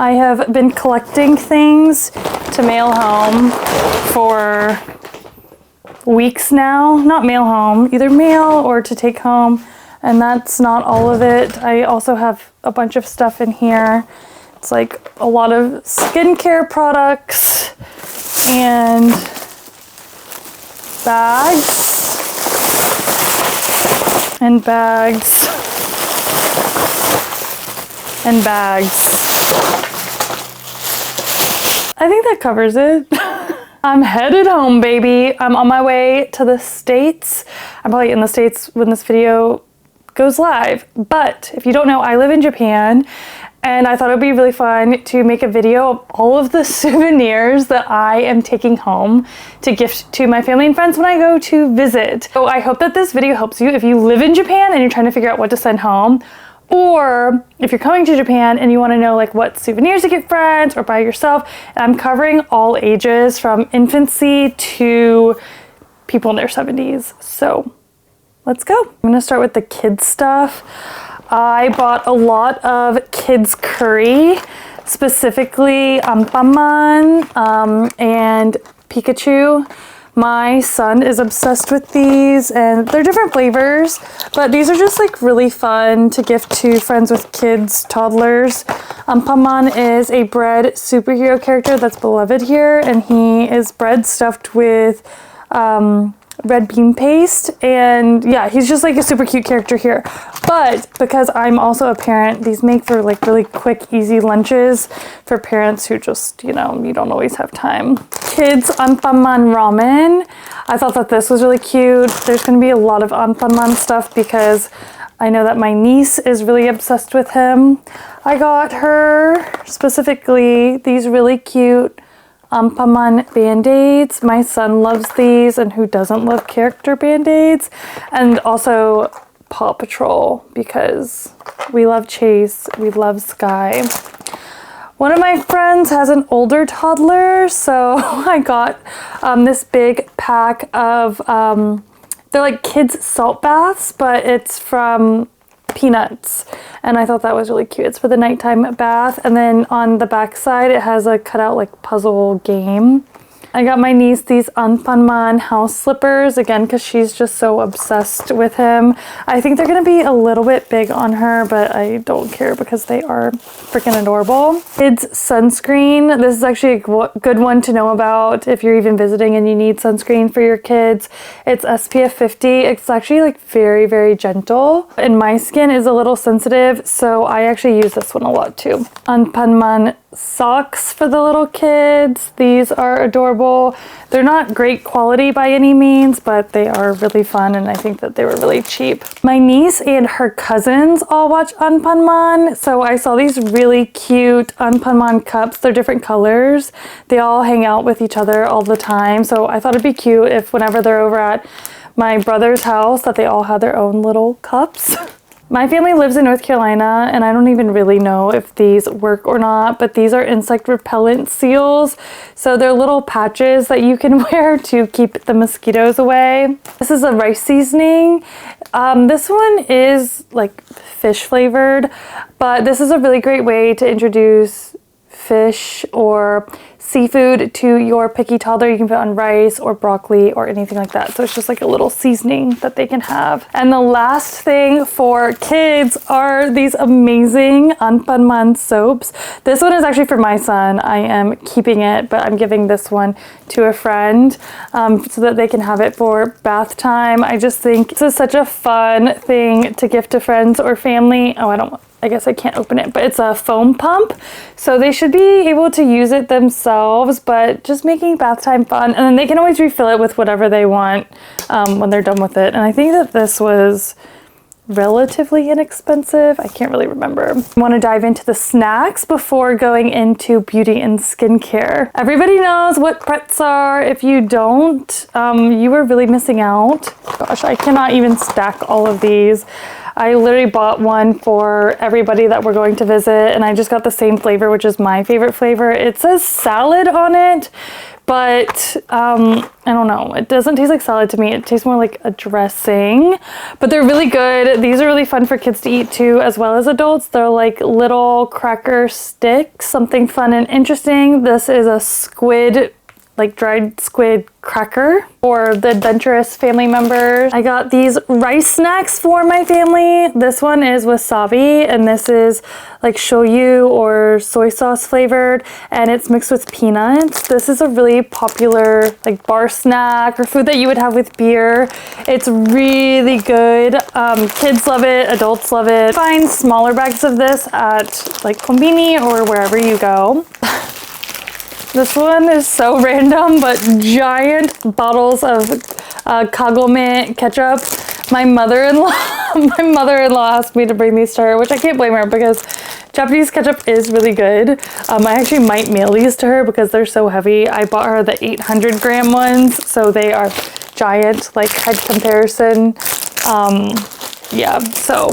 I have been collecting things to mail home for weeks now. Not mail home, either mail or to take home. And that's not all of it. I also have a bunch of stuff in here. It's like a lot of skincare products and bags and bags and bags. I think that covers it. I'm headed home, baby. I'm on my way to the States. I'm probably in the States when this video goes live. But if you don't know, I live in Japan, and I thought it would be really fun to make a video of all of the souvenirs that I am taking home to gift to my family and friends when I go to visit. So I hope that this video helps you if you live in Japan and you're trying to figure out what to send home, or if you're coming to Japan and you want to know like what souvenirs to get friends or buy yourself. And I'm covering all ages from infancy to people in their 70s. So let's go. I'm gonna start with the kids stuff. I bought a lot of kids curry, specifically Anpanman and Pikachu. My son is obsessed with these, and they're different flavors, but these are just like really fun to gift to friends with kids, toddlers. Anpanman is a bread superhero character that's beloved here, and he is bread stuffed with red bean paste, and yeah, he's just like a super cute character here. But because I'm also a parent, these make for like really quick, easy lunches for parents who just, you know, you don't always have time. Kids Anpanman ramen. I thought that this was really cute. There's going to be a lot of Anpanman stuff because I know that my niece is really obsessed with him. I got her specifically these really cute Anpanman band-aids. My son loves these, and who doesn't love character band-aids? And also Paw Patrol, because we love Chase, we love Sky. One of my friends has an older toddler, so I got this big pack of, they're like kids salt baths, but it's from Peanuts, and I thought that was really cute. It's for the nighttime bath, and then on the back side it has a cutout like puzzle game. I got my niece these Anpanman house slippers, again because she's just so obsessed with him. I think they're going to be a little bit big on her, but I don't care because they are freaking adorable. Kids sunscreen. This is actually a good one to know about if you're even visiting and you need sunscreen for your kids. It's SPF 50. It's actually like very, very gentle, and my skin is a little sensitive, so I actually use this one a lot too. Anpanman socks for the little kids. These are adorable. They're not great quality by any means, but they are really fun, and I think that they were really cheap. My niece and her cousins all watch Anpanman, so I saw these really cute Anpanman cups. They're different colors. They all hang out with each other all the time, so I thought it'd be cute if whenever they're over at my brother's house that they all had their own little cups. My family lives in North Carolina, and I don't even really know if these work or not, but these are insect repellent seals. So they're little patches that you can wear to keep the mosquitoes away. This is a rice seasoning. This one is like fish flavored, but this is a really great way to introduce fish or seafood to your picky toddler. You can put on rice or broccoli or anything like that. So it's just like a little seasoning that they can have. And the last thing for kids are these amazing Anpanman soaps. This one is actually for my son. I am keeping it, but I'm giving this one to a friend so that they can have it for bath time. I just think this is such a fun thing to gift to friends or family. Oh, I guess I can't open it, but it's a foam pump, so they should be able to use it themselves, but just making bath time fun. And then they can always refill it with whatever they want when they're done with it. And I think that this was relatively inexpensive. I can't really remember. I want to dive into the snacks before going into beauty and skincare. Everybody knows what pretz are. If you don't, you are really missing out. Gosh, I cannot even stack all of these. I literally bought one for everybody that we're going to visit, and I just got the same flavor, which is my favorite flavor. It says salad on it, but I don't know. It doesn't taste like salad to me. It tastes more like a dressing, but they're really good. These are really fun for kids to eat too, as well as adults. They're like little cracker sticks, something fun and interesting. This is a squid, like dried squid cracker for the adventurous family members. I got these rice snacks for my family. This one is wasabi, and this is like shoyu or soy sauce flavored, and it's mixed with peanuts. This is a really popular like bar snack or food that you would have with beer. It's really good. Kids love it, adults love it. Find smaller bags of this at like Konbini or wherever you go. This one is so random, but giant bottles of kagome ketchup. My mother-in-law asked me to bring these to her, which I can't blame her because Japanese ketchup is really good. I actually might mail these to her because they're so heavy. I bought her the 800 gram ones, so they are giant, like head comparison. Yeah, so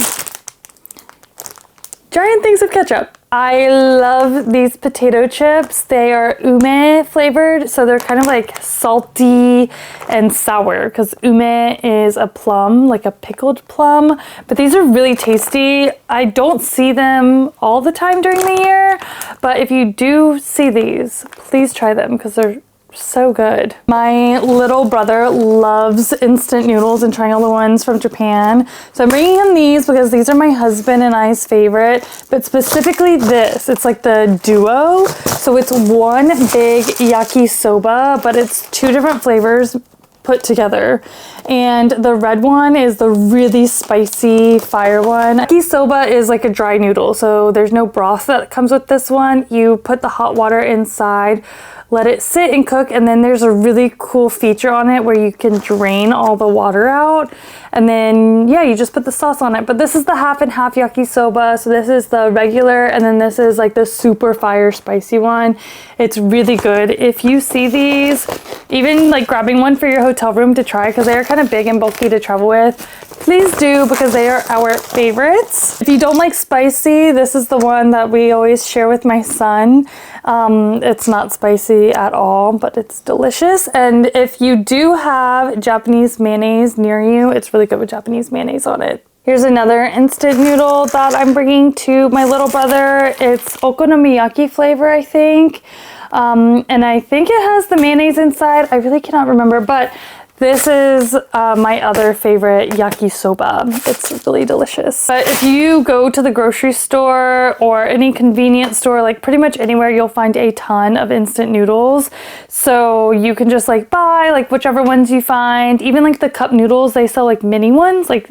giant things of ketchup. I love these potato chips. They are ume flavored, so they're kind of like salty and sour because ume is a plum, like a pickled plum, but these are really tasty. I don't see them all the time during the year, but if you do see these, please try them because they're so good. My little brother loves instant noodles and trying all the ones from Japan. So I'm bringing him these because these are my husband and I's favorite, but specifically this. It's like the duo. So it's one big yakisoba, but it's two different flavors put together. And the red one is the really spicy fire one. Yakisoba is like a dry noodle, so there's no broth that comes with this one. You put the hot water inside, let it sit and cook, and then there's a really cool feature on it where you can drain all the water out, and then yeah, you just put the sauce on it. But this is the half and half yakisoba, so this is the regular, and then this is like the super fire spicy one. It's really good. If you see these, even like grabbing one for your hotel room to try because they are kind of big and bulky to travel with, please do because they are our favorites. If you don't like spicy, this is the one that we always share with my son. It's not spicy at all, but it's delicious. And if you do have Japanese mayonnaise near you, it's really good with Japanese mayonnaise on it. Here's another instant noodle that I'm bringing to my little brother. It's okonomiyaki flavor, I think. And I think it has the mayonnaise inside. I really cannot remember, but this is my other favorite yakisoba. It's really delicious. But if you go to the grocery store or any convenience store, like pretty much anywhere, you'll find a ton of instant noodles. So you can just like buy like whichever ones you find. Even like the cup noodles, they sell like mini ones, like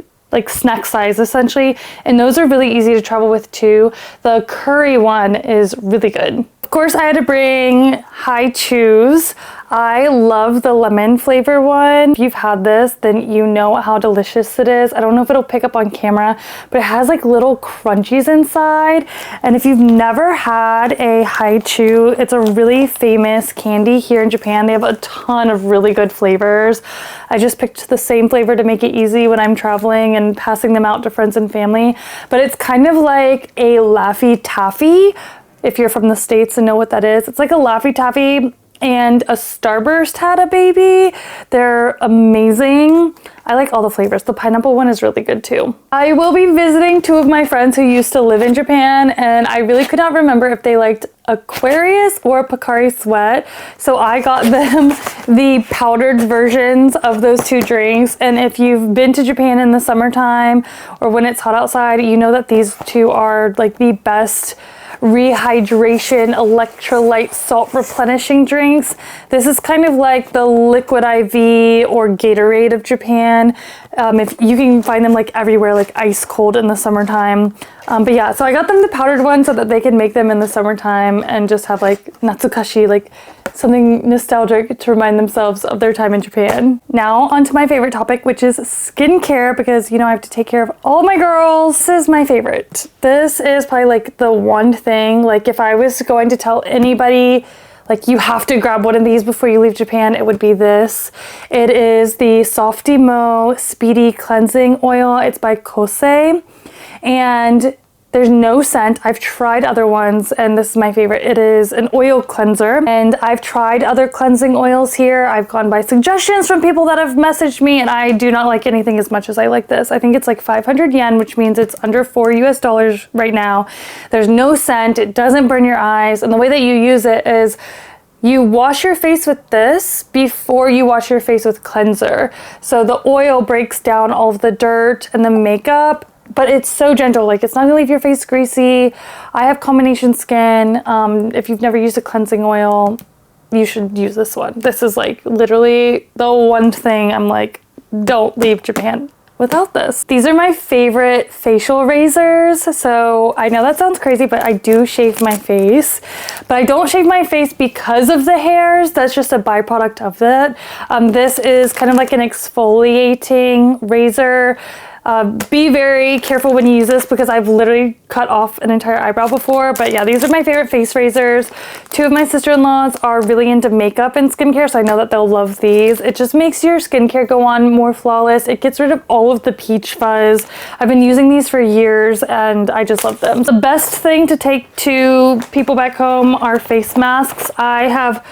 snack size essentially. And those are really easy to travel with too. The curry one is really good. Of course, I had to bring High Chews. I love the lemon flavor one. If you've had this, then you know how delicious it is. I don't know if it'll pick up on camera, but it has like little crunchies inside. And if you've never had a High Chew, it's a really famous candy here in Japan. They have a ton of really good flavors. I just picked the same flavor to make it easy when I'm traveling and passing them out to friends and family. But it's kind of like a Laffy Taffy. If you're from the States and know what that is, it's like a Laffy Taffy and a Starburst had a baby. They're amazing. I like all the flavors. The pineapple one is really good too. I will be visiting two of my friends who used to live in Japan, and I really could not remember if they liked Aquarius or Pocari Sweat. So I got them the powdered versions of those two drinks. And if you've been to Japan in the summertime or when it's hot outside, you know that these two are like the best rehydration, electrolyte, salt replenishing drinks. This is kind of like the Liquid IV or Gatorade of Japan. If you can find them like everywhere, like ice cold in the summertime. But yeah, so I got them the powdered one so that they can make them in the summertime and just have like natsukashi, like something nostalgic to remind themselves of their time in Japan. Now onto my favorite topic, which is skincare, because you know I have to take care of all my girls. This is my favorite. This is probably like the one thing, like if I was going to tell anybody like you have to grab one of these before you leave Japan, it would be this. It is the Softy Mo Speedy Cleansing Oil. It's by Kosei. And There's no scent. I've tried other ones and this is my favorite. It is an oil cleanser, and I've tried other cleansing oils here. I've gone by suggestions from people that have messaged me, and I do not like anything as much as I like this. I think it's like 500 yen, which means it's under $4 US right now. There's no scent. It doesn't burn your eyes. And the way that you use it is you wash your face with this before you wash your face with cleanser. So the oil breaks down all of the dirt and the makeup, but it's so gentle. Like, it's not gonna leave your face greasy. I have combination skin. If you've never used a cleansing oil, you should use this one. This is like literally the one thing I'm like, don't leave Japan without this. These are my favorite facial razors. So I know that sounds crazy, but I do shave my face. But I don't shave my face because of the hairs. That's just a byproduct of it. This is kind of like an exfoliating razor. Be very careful when you use this because I've literally cut off an entire eyebrow before. But yeah, these are my favorite face razors. Two of my sister-in-laws are really into makeup and skincare, so I know that they'll love these. It just makes your skincare go on more flawless. It gets rid of all of the peach fuzz. I've been using these for years and I just love them. The best thing to take to people back home are face masks. I have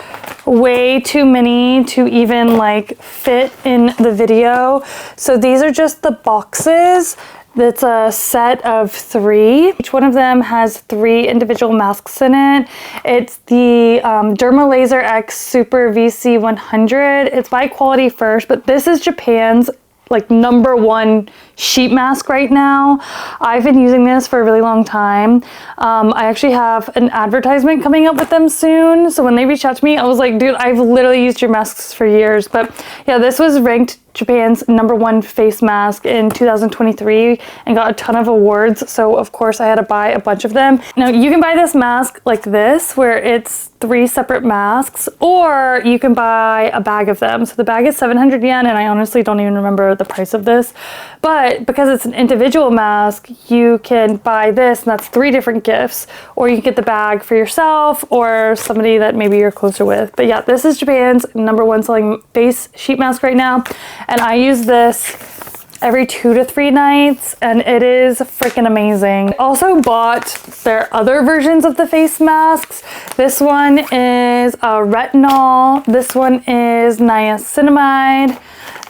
way too many to even like fit in the video. So these are just the boxes. It's a set of 3. Each one of them has 3 individual masks in it. It's the Derma Laser X Super VC100. It's by Quality First, but this is Japan's like #1 sheet mask right now. I've been using this for a really long time. I actually have an advertisement coming up with them soon. So when they reached out to me, I was like, dude, I've literally used your masks for years. But yeah, this was ranked Japan's #1 face mask in 2023 and got a ton of awards. So of course I had to buy a bunch of them. Now you can buy this mask like this, where it's 3 separate masks, or you can buy a bag of them. So the bag is 700 yen, and I honestly don't even remember the price of this. But because it's an individual mask, you can buy this, and that's 3 different gifts, or you can get the bag for yourself or somebody that maybe you're closer with. But yeah, this is Japan's #1 selling face sheet mask right now. And I use this every 2 to 3 nights, and it is freaking amazing. I also bought their other versions of the face masks. This one is retinol. This one is niacinamide.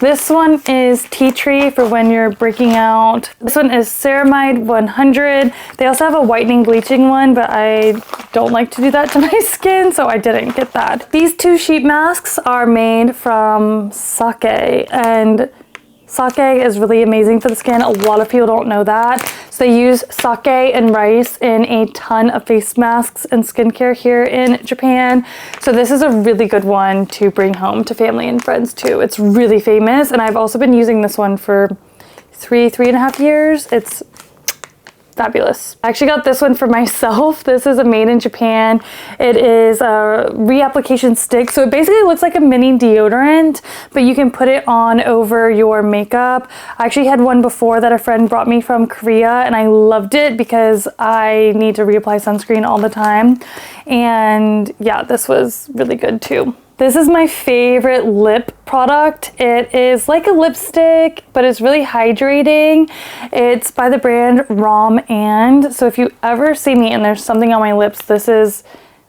This one is tea tree for when you're breaking out. This one is ceramide 100. They also have a whitening bleaching one, but I don't like to do that to my skin, so I didn't get that. These 2 sheet masks are made from sake, and sake is really amazing for the skin. A lot of people don't know that. So they use sake and rice in a ton of face masks and skincare here in Japan. So this is a really good one to bring home to family and friends too. It's really famous, and I've also been using this one for 3.5 years. It's fabulous. I actually got this one for myself. This is a made in Japan. It is a reapplication stick. So it basically looks like a mini deodorant, but you can put it on over your makeup. I actually had one before that a friend brought me from Korea, and I loved it because I need to reapply sunscreen all the time. And yeah, this was really good too. This is my favorite lip product. It is like a lipstick, but it's really hydrating. It's by the brand Rom and. So if you ever see me and there's something on my lips, this is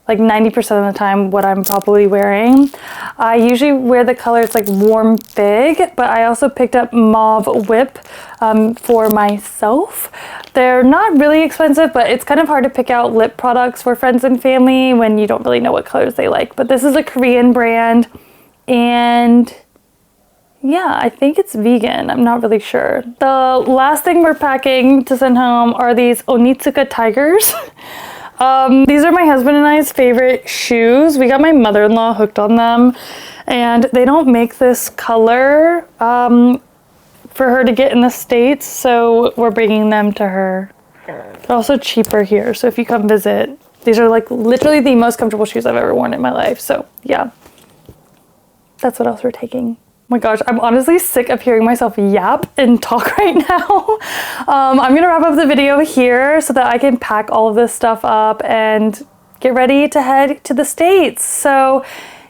like 90% of the time what I'm probably wearing. I usually wear the color, it's like Warm Fig, but I also picked up Mauve Whip for myself. They're not really expensive, but it's kind of hard to pick out lip products for friends and family when you don't really know what colors they like. But this is a Korean brand, and yeah, I think it's vegan. I'm not really sure. The last thing we're packing to send home are these Onitsuka Tigers. These are my husband and I's favorite shoes. We got my mother-in-law hooked on them, and they don't make this color for her to get in the States, so we're bringing them to her. They're also cheaper here, so if you come visit, these are like literally the most comfortable shoes I've ever worn in my life. So yeah, that's what else we're taking. Oh my gosh, I'm honestly sick of hearing myself yap and talk right now. I'm gonna wrap up the video here so that I can pack all of this stuff up and get ready to head to the States. So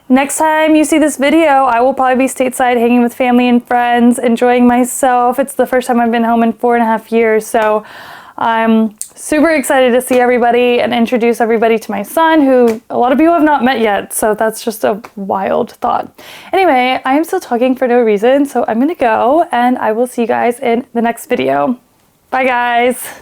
next time you see this video, I will probably be stateside hanging with family and friends, enjoying myself. It's the first time I've been home in 4.5 years, so I'm super excited to see everybody and introduce everybody to my son, who a lot of you have not met yet, so that's just a wild thought. Anyway, I am still talking for no reason, so I'm gonna go and I will see you guys in the next video. Bye guys!